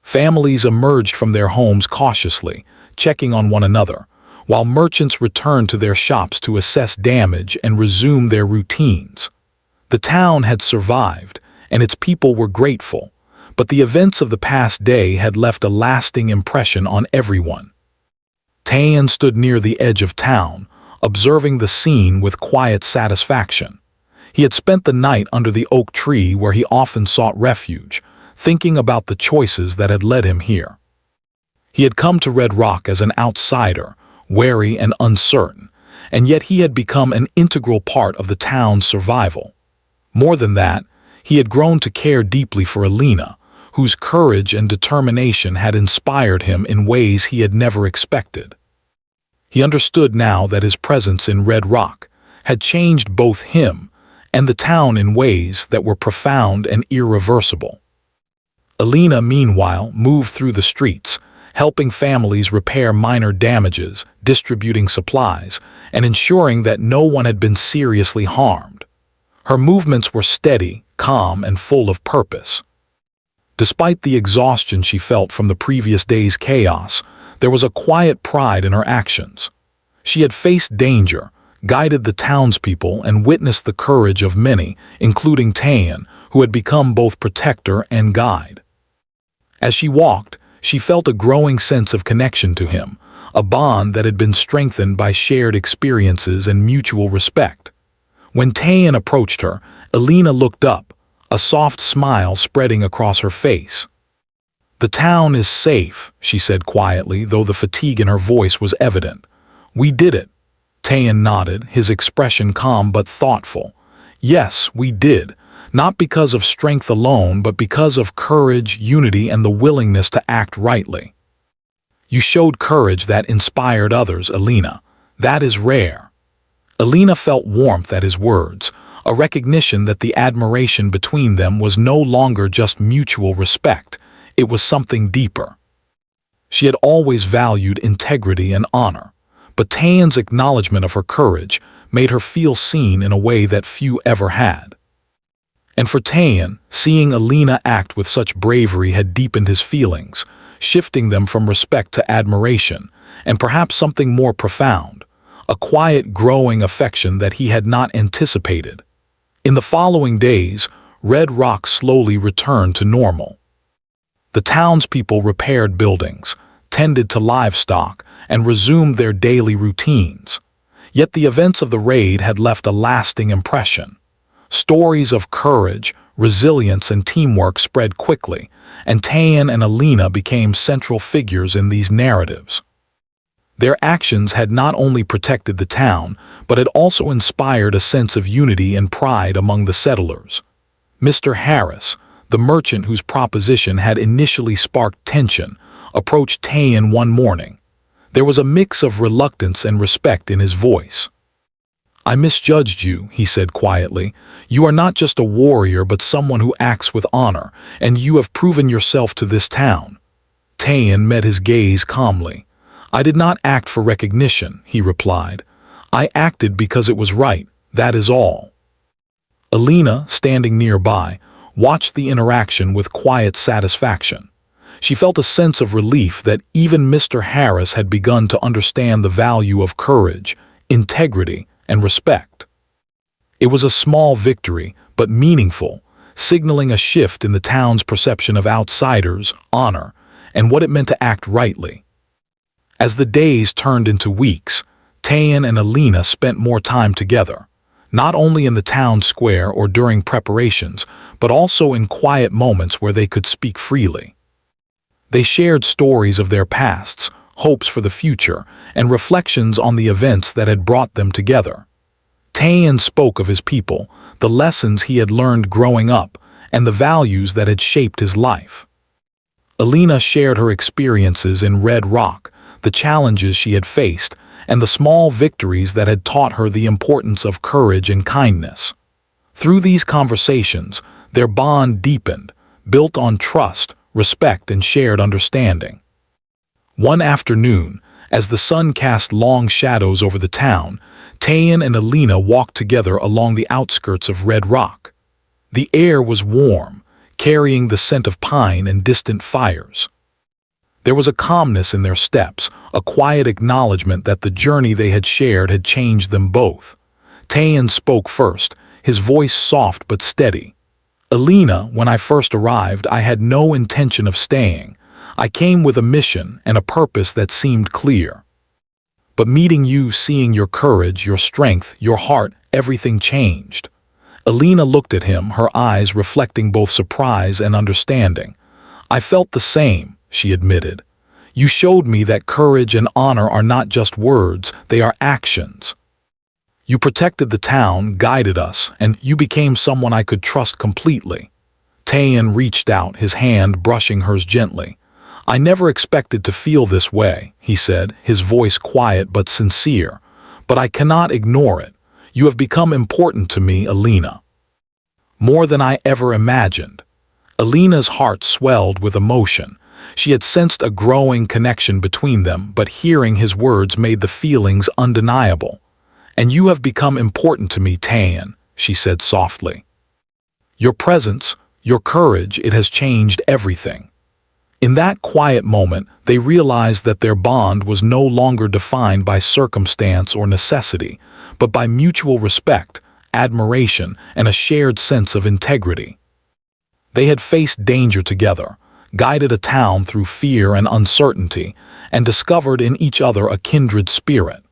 Families emerged from their homes cautiously, checking on one another, while merchants returned to their shops to assess damage and resume their routines. The town had survived, and its people were grateful, but the events of the past day had left a lasting impression on everyone. Tayan stood near the edge of town, observing the scene with quiet satisfaction. He had spent the night under the oak tree where he often sought refuge, thinking about the choices that had led him here. He had come to Red Rock as an outsider, wary and uncertain, and yet he had become an integral part of the town's survival. More than that, he had grown to care deeply for Alina, whose courage and determination had inspired him in ways he had never expected. He understood now that his presence in Red Rock had changed both him and the town in ways that were profound and irreversible. Alina, meanwhile, moved through the streets, helping families repair minor damages, distributing supplies, and ensuring that no one had been seriously harmed. Her movements were steady, calm, and full of purpose. Despite the exhaustion she felt from the previous day's chaos, there was a quiet pride in her actions. She had faced danger, guided the townspeople, and witnessed the courage of many, including Tayan, who had become both protector and guide. As she walked, she felt a growing sense of connection to him, a bond that had been strengthened by shared experiences and mutual respect. When Tayan approached her, Alina looked up, a soft smile spreading across her face. "The town is safe," she said quietly, though the fatigue in her voice was evident. "We did it." Tayan nodded, his expression calm but thoughtful. "Yes, we did. Not because of strength alone, but because of courage, unity, and the willingness to act rightly. You showed courage that inspired others, Alina. That is rare." Alina felt warmth at his words, a recognition that the admiration between them was no longer just mutual respect, it was something deeper. She had always valued integrity and honor, but Tayan's acknowledgement of her courage made her feel seen in a way that few ever had. And for Tayan, seeing Alina act with such bravery had deepened his feelings, shifting them from respect to admiration, and perhaps something more profound, a quiet, growing affection that he had not anticipated. In the following days, Red Rock slowly returned to normal. The townspeople repaired buildings, tended to livestock, and resumed their daily routines. Yet the events of the raid had left a lasting impression. Stories of courage, resilience, and teamwork spread quickly, and Tayan and Alina became central figures in these narratives. Their actions had not only protected the town, but had also inspired a sense of unity and pride among the settlers. Mr. Harris, the merchant whose proposition had initially sparked tension, approached Tayan one morning. There was a mix of reluctance and respect in his voice. "I misjudged you," he said quietly. "You are not just a warrior but someone who acts with honor, and you have proven yourself to this town." Tayan met his gaze calmly. "I did not act for recognition," he replied. "I acted because it was right, that is all." Alina, standing nearby, watched the interaction with quiet satisfaction. She felt a sense of relief that even Mr. Harris had begun to understand the value of courage, integrity, and respect. It was a small victory, but meaningful, signaling a shift in the town's perception of outsiders, honor, and what it meant to act rightly. As the days turned into weeks, Tayan and Alina spent more time together, not only in the town square or during preparations, but also in quiet moments where they could speak freely. They shared stories of their pasts, hopes for the future, and reflections on the events that had brought them together. Tayan spoke of his people, the lessons he had learned growing up, and the values that had shaped his life. Alina shared her experiences in Red Rock, the challenges she had faced, and the small victories that had taught her the importance of courage and kindness. Through these conversations, their bond deepened, built on trust, respect, and shared understanding. One afternoon, as the sun cast long shadows over the town, Tayan and Alina walked together along the outskirts of Red Rock. The air was warm, carrying the scent of pine and distant fires. There was a calmness in their steps, a quiet acknowledgement that the journey they had shared had changed them both. Tayan spoke first, his voice soft but steady. "Alina, when I first arrived, I had no intention of staying. I came with a mission and a purpose that seemed clear. But meeting you, seeing your courage, your strength, your heart, everything changed." Alina looked at him, her eyes reflecting both surprise and understanding. "I felt the same," she admitted. "You showed me that courage and honor are not just words, they are actions. You protected the town, guided us, and you became someone I could trust completely." Tayan reached out, his hand brushing hers gently. "I never expected to feel this way," he said, his voice quiet but sincere. "But I cannot ignore it. You have become important to me, Alina. More than I ever imagined." Alina's heart swelled with emotion. She had sensed a growing connection between them, but hearing his words made the feelings undeniable. "And you have become important to me, Tayan," she said softly. "Your presence, your courage, it has changed everything." In that quiet moment, they realized that their bond was no longer defined by circumstance or necessity, but by mutual respect, admiration, and a shared sense of integrity. They had faced danger together, guided a town through fear and uncertainty, and discovered in each other a kindred spirit.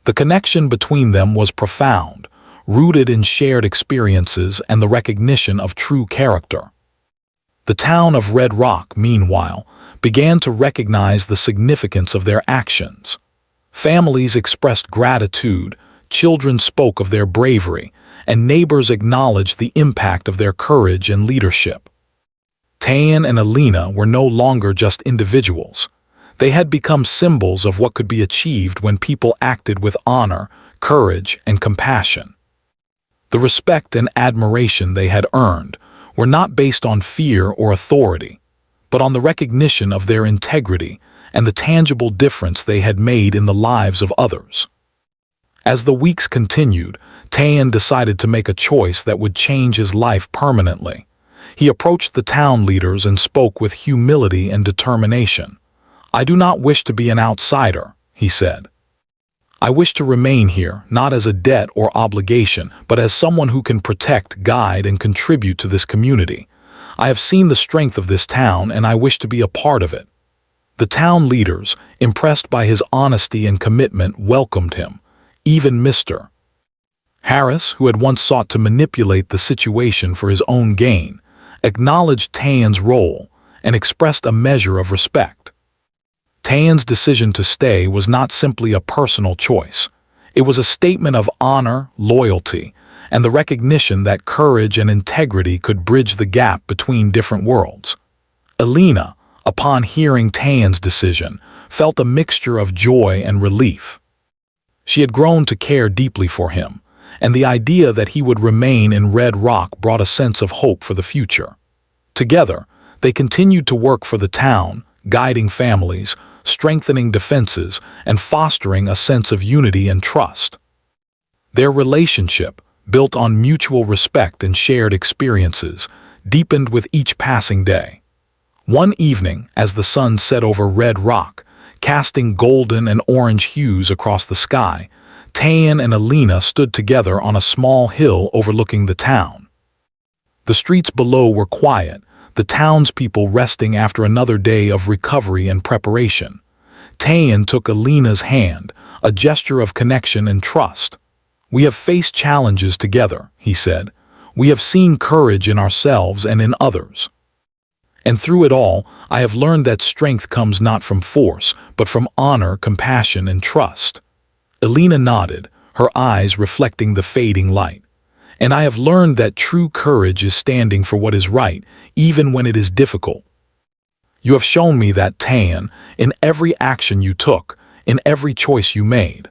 The connection between them was profound, rooted in shared experiences and the recognition of true character. The town of Red Rock, meanwhile, began to recognize the significance of their actions. Families expressed gratitude, children spoke of their bravery, and neighbors acknowledged the impact of their courage and leadership. Tayan and Alina were no longer just individuals. They had become symbols of what could be achieved when people acted with honor, courage, and compassion. The respect and admiration they had earned were not based on fear or authority, but on the recognition of their integrity and the tangible difference they had made in the lives of others. As the weeks continued, Tayan decided to make a choice that would change his life permanently. He approached the town leaders and spoke with humility and determination. "I do not wish to be an outsider," he said. "I wish to remain here, not as a debt or obligation, but as someone who can protect, guide, and contribute to this community. I have seen the strength of this town, and I wish to be a part of it." The town leaders, impressed by his honesty and commitment, welcomed him. Even Mr. Harris, who had once sought to manipulate the situation for his own gain, acknowledged Tayan's role and expressed a measure of respect. Tayan's decision to stay was not simply a personal choice. It was a statement of honor, loyalty, and the recognition that courage and integrity could bridge the gap between different worlds. Alina, upon hearing Tayan's decision, felt a mixture of joy and relief. She had grown to care deeply for him, and the idea that he would remain in Red Rock brought a sense of hope for the future. Together, they continued to work for the town, guiding families, strengthening defenses, and fostering a sense of unity and trust. Their relationship, built on mutual respect and shared experiences, deepened with each passing day. One evening, as the sun set over Red Rock, casting golden and orange hues across the sky, Tayan and Alina stood together on a small hill overlooking the town. The streets below were quiet, the townspeople resting after another day of recovery and preparation. Tayan took Alina's hand, a gesture of connection and trust. "We have faced challenges together," he said. "We have seen courage in ourselves and in others. And through it all, I have learned that strength comes not from force, but from honor, compassion, and trust." Alina nodded, her eyes reflecting the fading light. "And I have learned that true courage is standing for what is right, even when it is difficult. You have shown me that, Tayan, in every action you took, in every choice you made."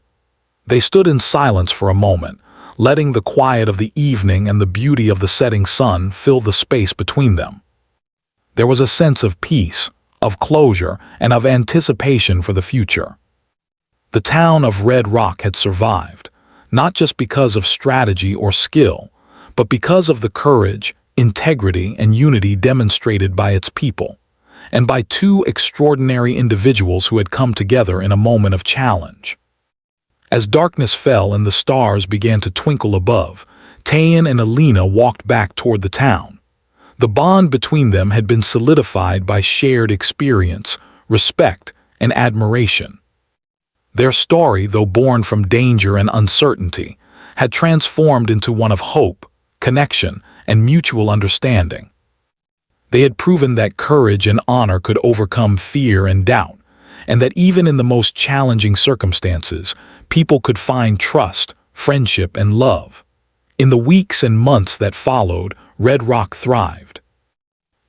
They stood in silence for a moment, letting the quiet of the evening and the beauty of the setting sun fill the space between them. There was a sense of peace, of closure, and of anticipation for the future. The town of Red Rock had survived, not just because of strategy or skill, but because of the courage, integrity, and unity demonstrated by its people, and by two extraordinary individuals who had come together in a moment of challenge. As darkness fell and the stars began to twinkle above, Tayan and Alina walked back toward the town. The bond between them had been solidified by shared experience, respect, and admiration. Their story, though born from danger and uncertainty, had transformed into one of hope, connection, and mutual understanding. They had proven that courage and honor could overcome fear and doubt, and that even in the most challenging circumstances, people could find trust, friendship, and love. In the weeks and months that followed, Red Rock thrived.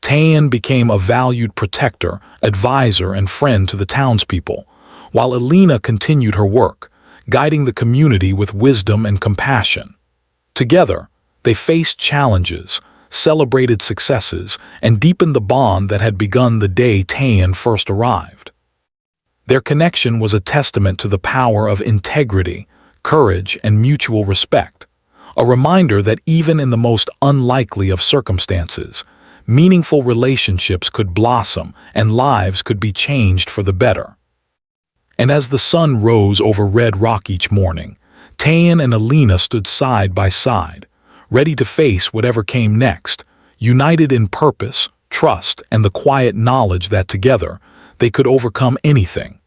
Tayan became a valued protector, advisor, and friend to the townspeople, while Alina continued her work, guiding the community with wisdom and compassion. Together, they faced challenges, celebrated successes, and deepened the bond that had begun the day Tayan first arrived. Their connection was a testament to the power of integrity, courage, and mutual respect, a reminder that even in the most unlikely of circumstances, meaningful relationships could blossom and lives could be changed for the better. And as the sun rose over Red Rock each morning, Tayan and Alina stood side by side, ready to face whatever came next, united in purpose, trust, and the quiet knowledge that together they could overcome anything.